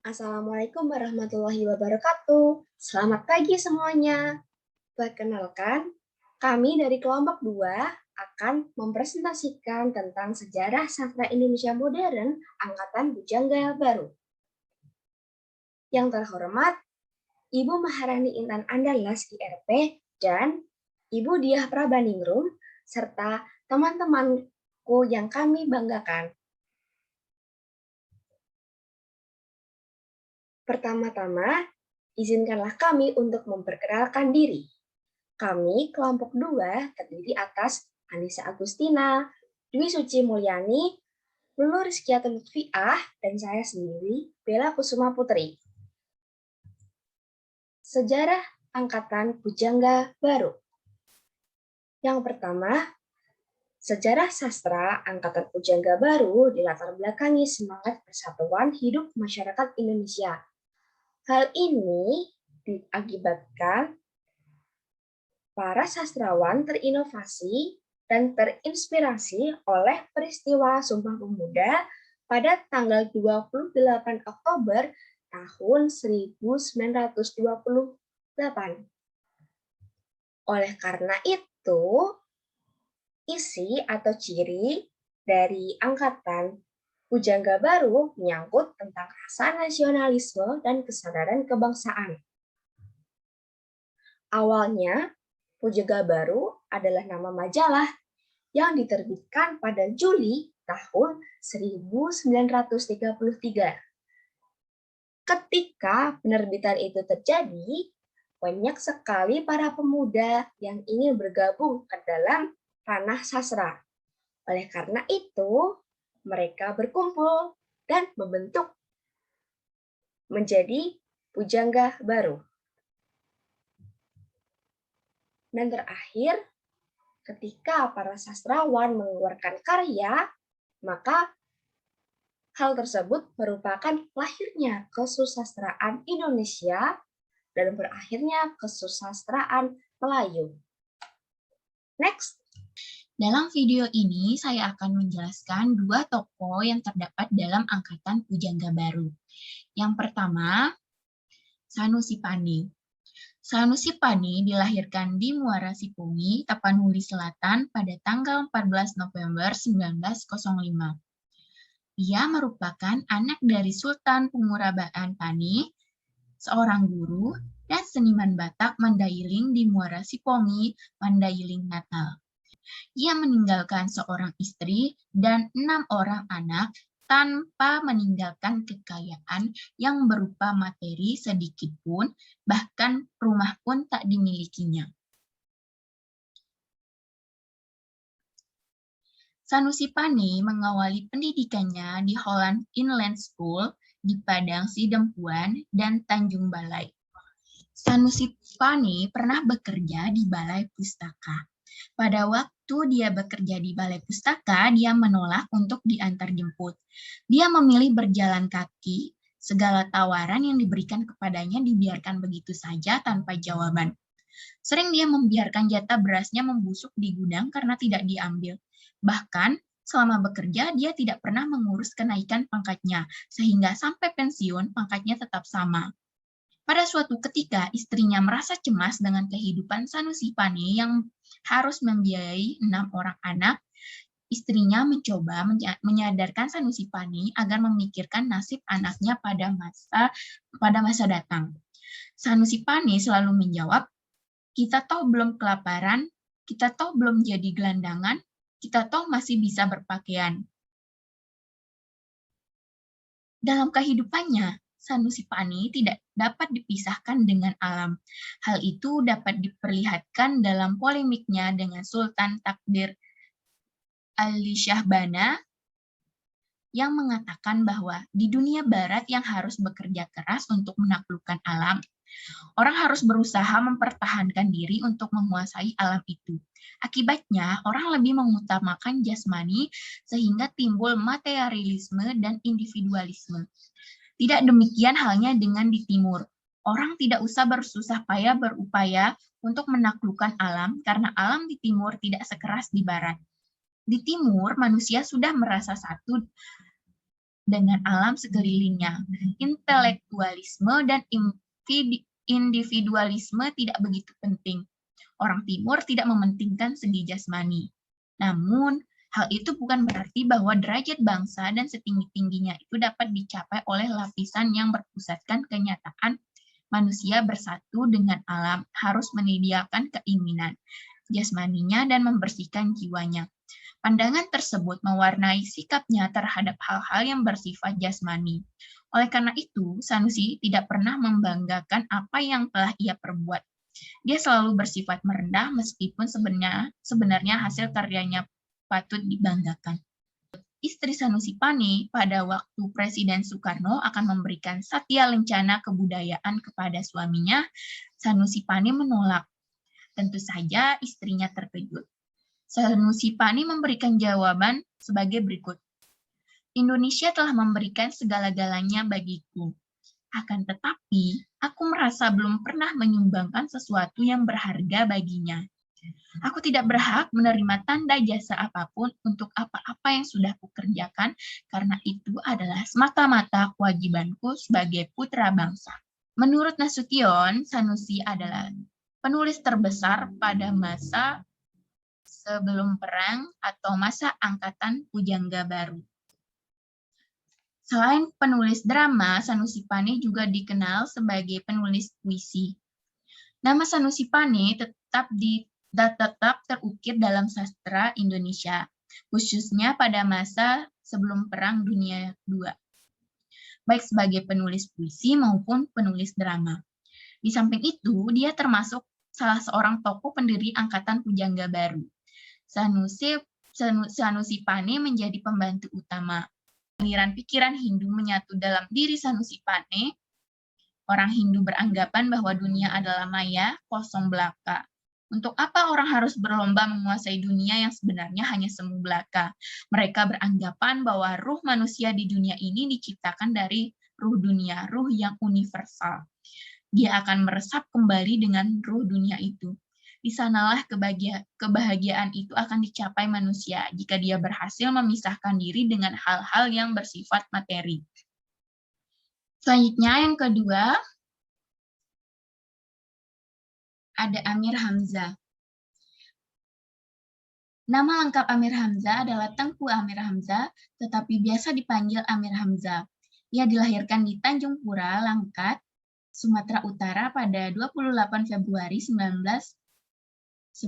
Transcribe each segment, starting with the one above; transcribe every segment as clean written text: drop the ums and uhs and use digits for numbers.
Assalamualaikum warahmatullahi wabarakatuh. Selamat pagi semuanya. Perkenalkan, kami dari kelompok 2 akan mempresentasikan tentang sejarah sastra Indonesia modern angkatan Bujangga Baru. Yang terhormat, Ibu Maharani Intan Andalas IRP dan Ibu Diah Prabaningrum serta teman-temanku yang kami banggakan. Pertama-tama, izinkanlah kami untuk memperkenalkan diri. Kami, kelompok 2, terdiri atas Anissa Agustina, Dwi Suci Mulyani, Lulu Rizkiatul Lutfiah, dan saya sendiri, Bella Kusuma Putri. Sejarah Angkatan Bujangga Baru. Yang pertama, sejarah sastra Angkatan Bujangga Baru dilatar belakangi semangat persatuan hidup masyarakat Indonesia. Hal ini diakibatkan para sastrawan terinovasi dan terinspirasi oleh peristiwa Sumpah Pemuda pada tanggal 28 Oktober tahun 1928. Oleh karena itu, isi atau ciri dari Angkatan Bujangga Baru menyangkut tentang rasa nasionalisme dan kesadaran kebangsaan. Awalnya, Bujangga Baru adalah nama majalah yang diterbitkan pada Juli tahun 1933. Ketika penerbitan itu terjadi, banyak sekali para pemuda yang ingin bergabung ke dalam ranah sastra. Oleh karena itu, mereka berkumpul dan membentuk menjadi Bujangga Baru. Dan terakhir, ketika para sastrawan mengeluarkan karya, maka hal tersebut merupakan lahirnya kesusastraan Indonesia dan berakhirnya kesusastraan Melayu. Next. Dalam video ini, saya akan menjelaskan dua tokoh yang terdapat dalam Angkatan Bujangga Baru. Yang pertama, Sanusi Pani. Sanusi Pani dilahirkan di Muara Sipungi, Tapanuli Selatan pada tanggal 14 November 1905. Ia merupakan anak dari Sultan Pengurabaan Pani, seorang guru, dan seniman Batak Mandailing di Muara Sipongi, Mandailing Natal. Ia meninggalkan seorang istri dan 6 orang anak tanpa meninggalkan kekayaan yang berupa materi sedikit pun, bahkan rumah pun tak dimilikinya. Sanusi Pani mengawali pendidikannya di Holland Inland School di Padang Sidempuan dan Tanjung Balai. Sanusi Pani pernah bekerja di Balai Pustaka. Pada waktu dia bekerja di Balai Pustaka, dia menolak untuk diantar jemput. Dia memilih berjalan kaki, segala tawaran yang diberikan kepadanya dibiarkan begitu saja tanpa jawaban. Sering dia membiarkan jatah berasnya membusuk di gudang karena tidak diambil. Bahkan, selama bekerja, dia tidak pernah mengurus kenaikan pangkatnya, sehingga sampai pensiun pangkatnya tetap sama. Pada suatu ketika, istrinya merasa cemas dengan kehidupan Sanusi Pani yang harus membiayai 6 orang anak. Istrinya mencoba menyadarkan Sanusi Pani agar memikirkan nasib anaknya pada masa datang. Sanusi Pani selalu menjawab, kita toh belum kelaparan, kita toh belum jadi gelandangan, kita toh masih bisa berpakaian. Dalam kehidupannya, Sanusi Pani tidak dapat dipisahkan dengan alam. Hal itu dapat diperlihatkan dalam polemiknya dengan Sultan Takdir Ali Syahbana yang mengatakan bahwa di dunia barat yang harus bekerja keras untuk menaklukkan alam, orang harus berusaha mempertahankan diri untuk menguasai alam itu. Akibatnya, orang lebih mengutamakan jasmani sehingga timbul materialisme dan individualisme. Tidak demikian halnya dengan di timur. Orang tidak usah bersusah payah berupaya untuk menaklukkan alam karena alam di timur tidak sekeras di barat. Di timur, manusia sudah merasa satu dengan alam sekelilingnya. Intelektualisme dan individualisme tidak begitu penting. Orang Timur tidak mementingkan segi jasmani. Namun, hal itu bukan berarti bahwa derajat bangsa dan setinggi-tingginya itu dapat dicapai oleh lapisan yang berpusatkan kenyataan manusia bersatu dengan alam, harus menyediakan keinginan jasmaninya dan membersihkan jiwanya. Pandangan tersebut mewarnai sikapnya terhadap hal-hal yang bersifat jasmani. Oleh karena itu, Sanusi tidak pernah membanggakan apa yang telah ia perbuat. Dia selalu bersifat merendah meskipun sebenarnya hasil karyanya patut dibanggakan. Istri Sanusi Pane pada waktu Presiden Soekarno akan memberikan Satya Lencana Kebudayaan kepada suaminya, Sanusi Pane menolak. Tentu saja istrinya terkejut. Sanusi Pane memberikan jawaban sebagai berikut. Indonesia telah memberikan segala-galanya bagiku. Akan tetapi, aku merasa belum pernah menyumbangkan sesuatu yang berharga baginya. Aku tidak berhak menerima tanda jasa apapun untuk apa-apa yang sudah kukerjakan, karena itu adalah semata-mata kewajibanku sebagai putra bangsa. Menurut Nasution, Sanusi adalah penulis terbesar pada masa sebelum perang atau masa angkatan Pujangga Baru. Selain penulis drama, Sanusi Pane juga dikenal sebagai penulis puisi. Nama Sanusi Pane tetap terukir dalam sastra Indonesia, khususnya pada masa sebelum Perang Dunia II, baik sebagai penulis puisi maupun penulis drama. Di samping itu, dia termasuk salah seorang tokoh pendiri Angkatan Pujangga Baru. Sanusi Pane menjadi pembantu utama. Aliran pikiran Hindu menyatu dalam diri Sanusi Pane. Orang Hindu beranggapan bahwa dunia adalah maya, kosong belaka. Untuk apa orang harus berlomba menguasai dunia yang sebenarnya hanya semu belaka? Mereka beranggapan bahwa ruh manusia di dunia ini diciptakan dari ruh dunia, ruh yang universal. Dia akan meresap kembali dengan ruh dunia itu. Di sanalah kebahagiaan itu akan dicapai manusia jika dia berhasil memisahkan diri dengan hal-hal yang bersifat materi. Selanjutnya yang kedua, ada Amir Hamzah. Nama lengkap Amir Hamzah adalah Tengku Amir Hamzah, tetapi biasa dipanggil Amir Hamzah. Ia dilahirkan di Tanjung Pura, Langkat, Sumatera Utara pada 28 Februari 1911.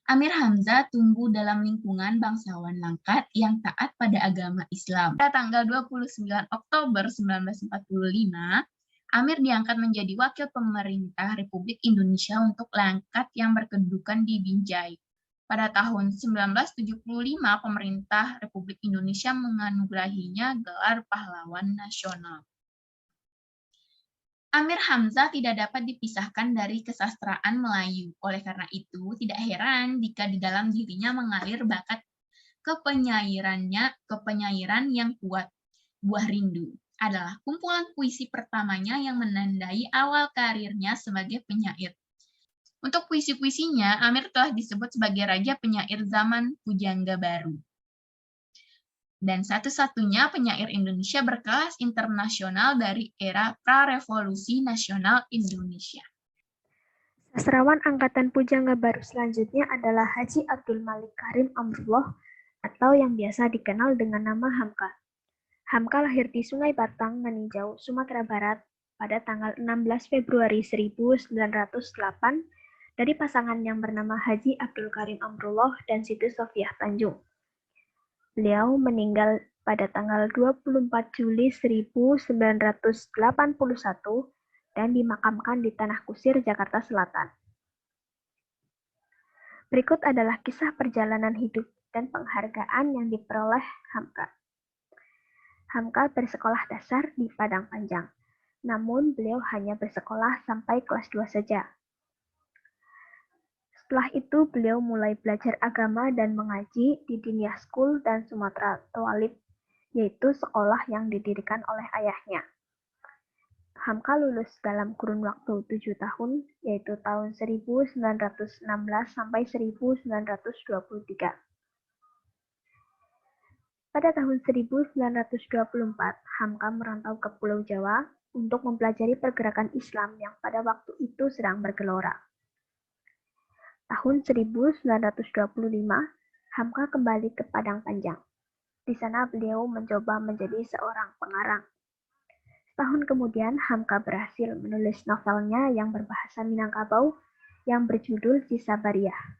Amir Hamzah tumbuh dalam lingkungan bangsawan Langkat yang taat pada agama Islam. Pada tanggal 29 Oktober 1945, Amir diangkat menjadi wakil pemerintah Republik Indonesia untuk Langkat yang berkedudukan di Binjai. Pada tahun 1975, pemerintah Republik Indonesia menganugerahinya gelar pahlawan nasional. Amir Hamzah tidak dapat dipisahkan dari kesastraan Melayu. Oleh karena itu, tidak heran jika di dalam dirinya mengalir bakat kepenyairan yang kuat. Buah Rindu adalah kumpulan puisi pertamanya yang menandai awal karirnya sebagai penyair. Untuk puisi-puisinya, Amir telah disebut sebagai raja penyair zaman Pujangga Baru. Dan satu-satunya penyair Indonesia berkelas internasional dari era pra-revolusi nasional Indonesia. Sastrawan Angkatan Pujangga Baru selanjutnya adalah Haji Abdul Malik Karim Amrullah atau yang biasa dikenal dengan nama Hamka. Hamka lahir di Sungai Batang, Meninjau, Sumatera Barat pada tanggal 16 Februari 1908 dari pasangan yang bernama Haji Abdul Karim Amrullah dan Siti Sofiah Tanjung. Beliau meninggal pada tanggal 24 Juli 1981 dan dimakamkan di Tanah Kusir, Jakarta Selatan. Berikut adalah kisah perjalanan hidup dan penghargaan yang diperoleh Hamka. Hamka bersekolah dasar di Padang Panjang, namun beliau hanya bersekolah sampai kelas 2 saja. Setelah itu, beliau mulai belajar agama dan mengaji di Dinia School dan Sumatera Thalib, yaitu sekolah yang didirikan oleh ayahnya. Hamka lulus dalam kurun waktu 7 tahun, yaitu tahun 1916 sampai 1923. Pada tahun 1924, Hamka merantau ke Pulau Jawa untuk mempelajari pergerakan Islam yang pada waktu itu sedang bergelora. Tahun 1925, Hamka kembali ke Padang Panjang. Di sana beliau mencoba menjadi seorang pengarang. Setahun kemudian, Hamka berhasil menulis novelnya yang berbahasa Minangkabau yang berjudul Cisabariyah.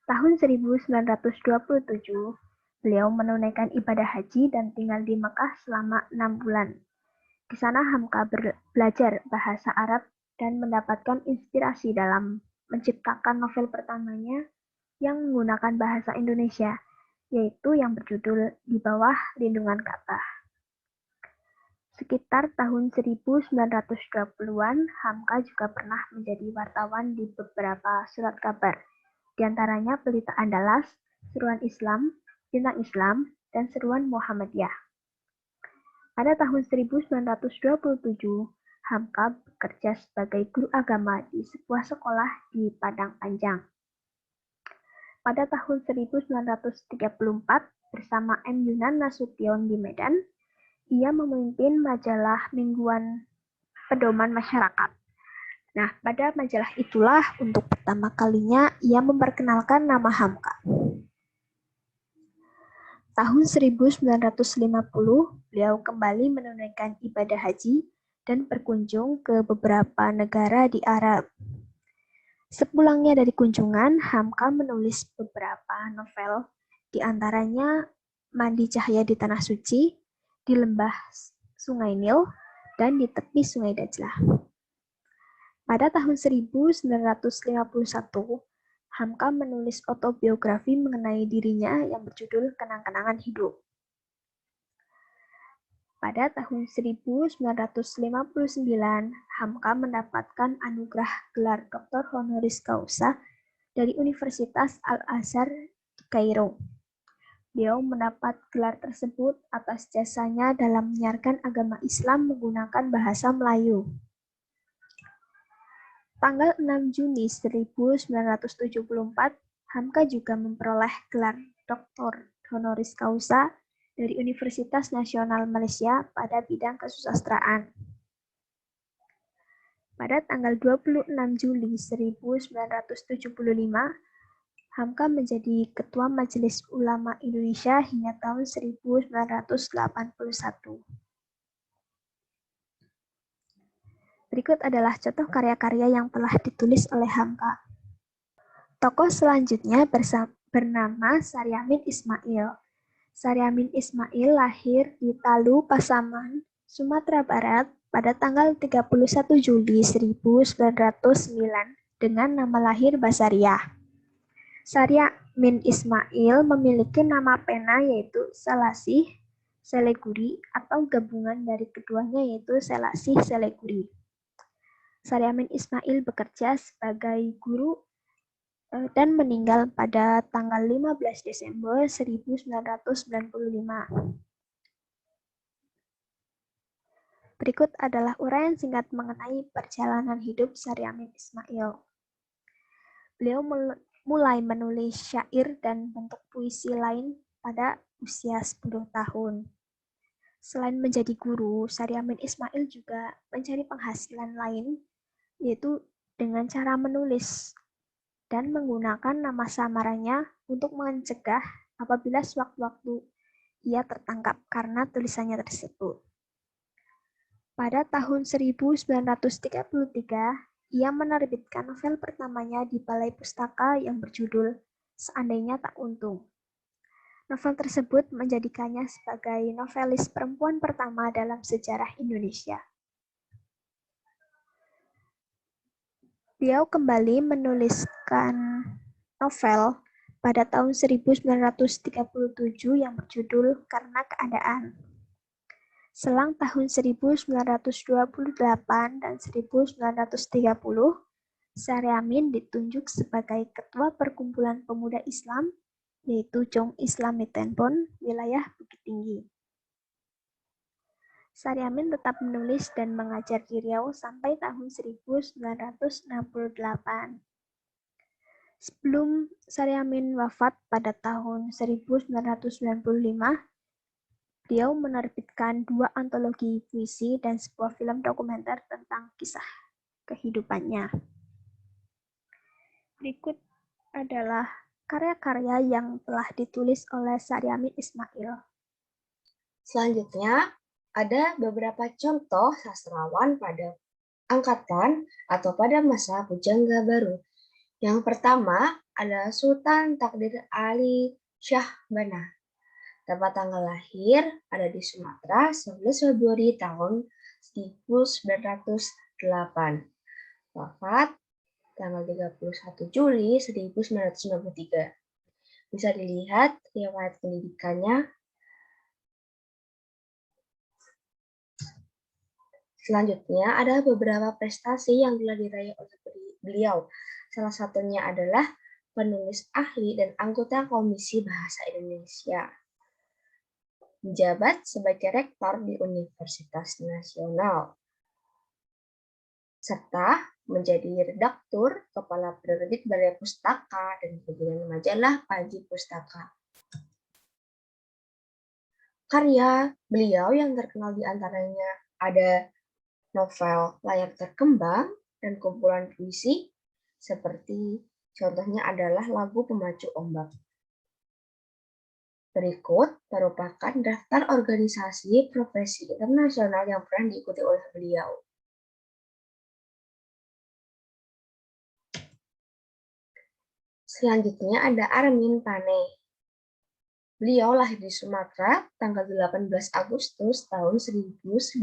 Tahun 1927, beliau menunaikan ibadah haji dan tinggal di Mekah selama 6 bulan. Di sana Hamka belajar bahasa Arab dan mendapatkan inspirasi dalam menciptakan novel pertamanya yang menggunakan bahasa Indonesia, yaitu yang berjudul Di Bawah Lindungan Ka'bah. Sekitar tahun 1920-an, Hamka juga pernah menjadi wartawan di beberapa surat kabar, di antaranya Pelita Andalas, Seruan Islam, Bintang Islam, dan Seruan Muhammadiyah. Pada tahun 1927, Hamka bekerja sebagai guru agama di sebuah sekolah di Padang Panjang. Pada tahun 1934, bersama M. Yunan Nasution di Medan, ia memimpin majalah mingguan Pedoman Masyarakat. Nah, pada majalah itulah untuk pertama kalinya ia memperkenalkan nama Hamka. Tahun 1950, beliau kembali menunaikan ibadah haji dan berkunjung ke beberapa negara di Arab. Sepulangnya dari kunjungan, Hamka menulis beberapa novel, di antaranya Mandi Cahaya di Tanah Suci, di Lembah Sungai Nil, dan di Tepi Sungai Dajlah. Pada tahun 1951, Hamka menulis autobiografi mengenai dirinya yang berjudul Kenang-kenangan Hidup. Pada tahun 1959, Hamka mendapatkan anugerah gelar Doktor Honoris Causa dari Universitas Al-Azhar di Kairo. Beliau mendapat gelar tersebut atas jasanya dalam menyiarkan agama Islam menggunakan bahasa Melayu. Tanggal 6 Juni 1974, Hamka juga memperoleh gelar Doktor Honoris Causa dari Universitas Nasional Malaysia pada bidang kesusastraan. Pada tanggal 26 Juli 1975, Hamka menjadi Ketua Majelis Ulama Indonesia hingga tahun 1981. Berikut adalah contoh karya-karya yang telah ditulis oleh Hamka. Tokoh selanjutnya bernama Saryamin Ismail. Saryamin Ismail lahir di Talu, Pasaman, Sumatera Barat pada tanggal 31 Juli 1909 dengan nama lahir Basariah. Saryamin Ismail memiliki nama pena yaitu Selasih Seleguri atau gabungan dari keduanya yaitu Selasih Seleguri. Saryamin Ismail bekerja sebagai guru dan meninggal pada tanggal 15 Desember 1995. Berikut adalah uraian singkat mengenai perjalanan hidup Saryamin Ismail. Beliau mulai menulis syair dan bentuk puisi lain pada usia 10 tahun. Selain menjadi guru, Saryamin Ismail juga mencari penghasilan lain, yaitu dengan cara menulis dan menggunakan nama samarannya untuk mencegah apabila sewaktu-waktu ia tertangkap karena tulisannya tersebut. Pada tahun 1933, ia menerbitkan novel pertamanya di Balai Pustaka yang berjudul Seandainya Tak Untung. Novel tersebut menjadikannya sebagai novelis perempuan pertama dalam sejarah Indonesia. Beliau kembali menuliskan novel pada tahun 1937 yang berjudul Karena Keadaan. Selang tahun 1928 dan 1930, Saryamin ditunjuk sebagai Ketua Perkumpulan Pemuda Islam, yaitu Jong Islami Tenpon, wilayah Bukit Tinggi. Saryamin tetap menulis dan mengajar di Riau sampai tahun 1968. Sebelum Saryamin wafat pada tahun 1995, beliau menerbitkan 2 antologi puisi dan sebuah film dokumenter tentang kisah kehidupannya. Berikut adalah karya-karya yang telah ditulis oleh Saryamin Ismail. Selanjutnya, ada beberapa contoh sastrawan pada angkatan atau pada masa Pujangga Baru. Yang pertama adalah Sultan Takdir Ali Shah Bana. Tempat tanggal lahir ada di Sumatera 11 Februari tahun 1908. Wafat tanggal 31 Juli 1993. Bisa dilihat riwayat pendidikannya. Selanjutnya ada beberapa prestasi yang telah diraih oleh beliau. Salah satunya adalah penulis ahli dan anggota Komisi Bahasa Indonesia. Menjabat sebagai rektor di Universitas Nasional. Serta menjadi redaktur kepala penerbit Balai Pustaka dan pimpinan majalah Panji Pustaka. Karya beliau yang terkenal diantaranya ada novel Layar Terkembang dan kumpulan puisi seperti contohnya adalah lagu Pemacu Ombak. Berikut merupakan daftar organisasi profesi internasional yang pernah diikuti oleh beliau. Selanjutnya ada Armin Pane. Beliau lahir di Sumatera tanggal 18 Agustus tahun 1908.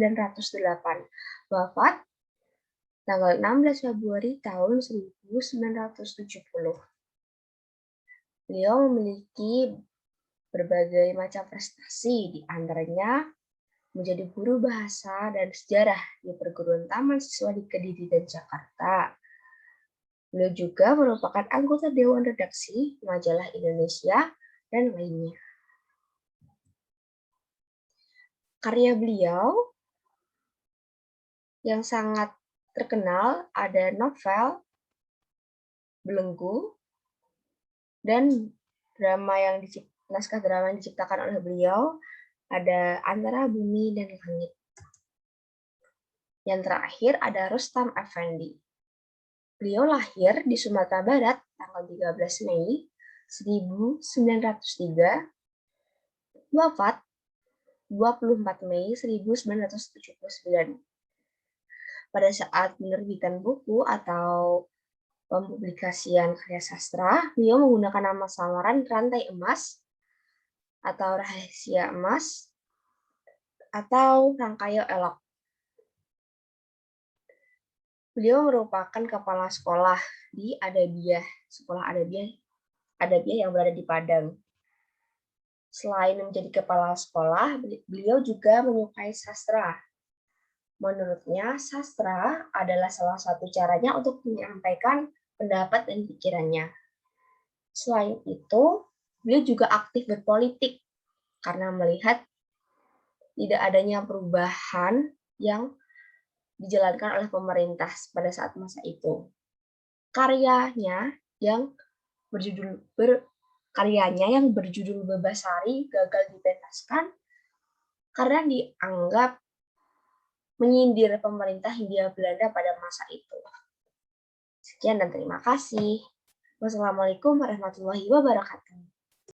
Wafat tanggal 16 Februari tahun 1970. Beliau memiliki berbagai macam prestasi, di antaranya menjadi guru bahasa dan sejarah di perguruan taman siswa di Kediri dan Jakarta. Beliau juga merupakan anggota Dewan Redaksi Majalah Indonesia dan lainnya. Karya beliau yang sangat terkenal ada novel Belenggu dan naskah drama yang diciptakan oleh beliau ada Antara Bumi dan Langit. Yang terakhir ada Rustam Effendi. Beliau lahir di Sumatera Barat tanggal 13 Mei 1903, wafat 24 Mei 1979. Pada saat penerbitan buku atau pempublikasian karya sastra, beliau menggunakan nama samaran Rantai Emas atau Rahasia Emas atau Rangkayo Elok. Beliau merupakan kepala sekolah di Adabiah, sekolah Adabiah yang berada di Padang. Selain menjadi kepala sekolah, beliau juga menyukai sastra. Menurutnya, sastra adalah salah satu caranya untuk menyampaikan pendapat dan pikirannya. Selain itu, beliau juga aktif berpolitik karena melihat tidak adanya perubahan yang dijalankan oleh pemerintah pada saat masa itu. Karyanya yang berjudul Bebasari gagal dipentaskan karena dianggap menyindir pemerintah Hindia Belanda pada masa itu. Sekian dan terima kasih. Wassalamualaikum warahmatullahi wabarakatuh.